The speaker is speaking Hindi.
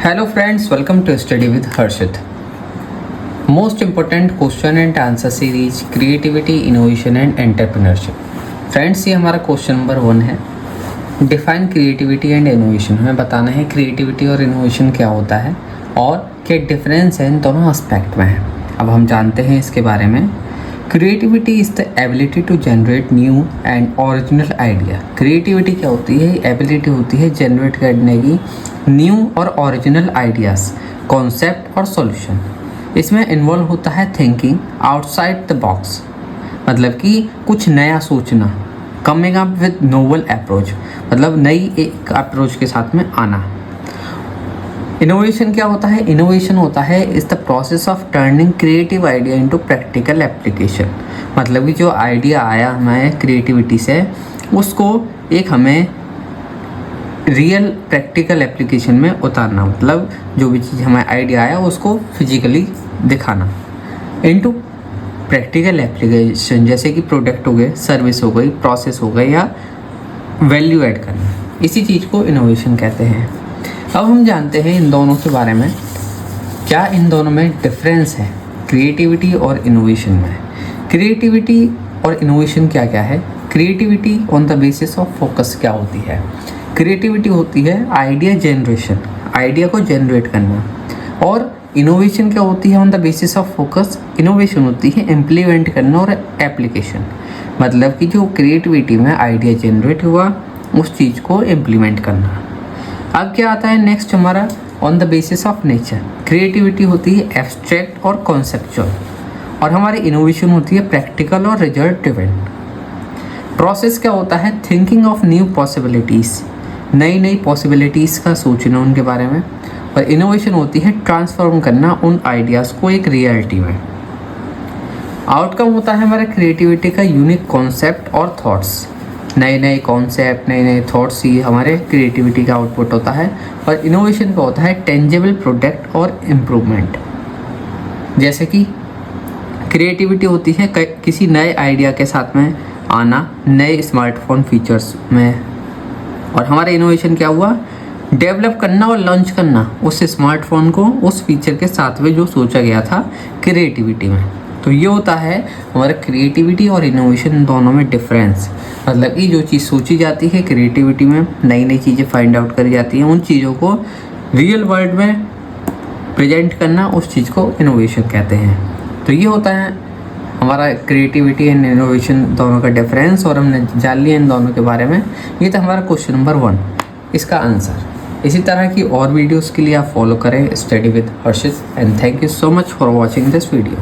Hello friends, welcome to Study with Harshit. Most important question and answer series creativity, innovation and entrepreneurship. Friends ये हमारा क्वेश्चन नंबर 1 है. Define creativity and innovation. हमें बताना है क्रिएटिविटी और इनोवेशन क्या होता है और क्या डिफरेंस है इन दोनों एस्पेक्ट में है. अब हम जानते हैं इसके बारे में. Creativity is the ability to generate new and original idea. Creativity क्या होती है? एबिलिटी होती है जनरेट करने की न्यू और ओरिजिनल आइडियाज़, कॉन्सेप्ट और सॉल्यूशन. इसमें इन्वॉल्व होता है थिंकिंग आउटसाइड द बॉक्स, मतलब कि कुछ नया सोचना. Coming up with novel approach, मतलब नई एक अप्रोच के साथ में आना. इनोवेशन क्या होता है? इनोवेशन होता है is the process of turning creative idea into practical application. मतलब कि जो आइडिया आया हमें क्रिएटिविटी से, उसको एक हमें रियल प्रैक्टिकल एप्लीकेशन में उतारना. मतलब जो भी चीज़ हमें आइडिया आया उसको फिजिकली दिखाना इनटू प्रैक्टिकल एप्लीकेशन. जैसे कि प्रोडक्ट हो गए, सर्विस हो गई, प्रोसेस हो गई या वैल्यू ऐड करना. इसी चीज़ को इनोवेशन कहते हैं. अब हम जानते हैं इन दोनों के बारे में. क्या इन दोनों में डिफरेंस है क्रिएटिविटी और इनोवेशन में? क्रिएटिविटी और इनोवेशन क्या क्या है? Creativity on the basis of focus क्या होती है? क्रिएटिविटी होती है आइडिया जनरेशन, आइडिया को जनरेट करना. और इनोवेशन क्या होती है? On the basis of focus. Innovation होती है इम्प्लीमेंट करना और एप्लीकेशन. मतलब कि जो क्रिएटिविटी में आइडिया जनरेट हुआ उस चीज़ को इम्प्लीमेंट करना. अब क्या आता है नेक्स्ट हमारा? On the basis of nature. Creativity होती है एब्स्ट्रैक्ट और कॉन्सेप्चुअल, और हमारी इनोवेशन होती है प्रैक्टिकल और रिजल्ट ड्रिवन. प्रोसेस क्या होता है? थिंकिंग ऑफ न्यू पॉसिबिलिटीज़, नई नई पॉसिबिलिटीज़ का सोचना उनके बारे में. और इनोवेशन होती है ट्रांसफॉर्म करना उन आइडियाज़ को एक रियलिटी में. आउटकम होता है हमारा क्रिएटिविटी का यूनिक कॉन्सेप्ट और थॉट्स. नए नए कॉन्सेप्ट, नए नए थॉट्स, ये हमारे क्रिएटिविटी का आउटपुट होता है. और इनोवेशन का होता है टेंजिबल प्रोडक्ट और इम्प्रूवमेंट. जैसे कि क्रिएटिविटी होती है किसी नए आइडिया के साथ में आना, नए स्मार्टफोन फीचर्स में. और हमारा इनोवेशन क्या हुआ? डेवलप करना और लॉन्च करना उस स्मार्टफोन को उस फीचर के साथ में जो सोचा गया था क्रिएटिविटी में. तो ये होता है हमारा क्रिएटिविटी और इनोवेशन दोनों में डिफरेंस. मतलब कि जो चीज़ सोची जाती है क्रिएटिविटी में, नई नई चीज़ें फाइंड आउट करी जाती हैं, उन चीज़ों को रियल वर्ल्ड में प्रेजेंट करना, उस चीज़ को इनोवेशन कहते हैं. तो ये होता है हमारा क्रिएटिविटी एंड इनोवेशन दोनों का डिफरेंस, और हमने जान लिया इन दोनों के बारे में. ये था हमारा क्वेश्चन नंबर 1, इसका आंसर. इसी तरह की और वीडियोस के लिए आप फॉलो करें study with Harshit. And thank you so much for watching this video.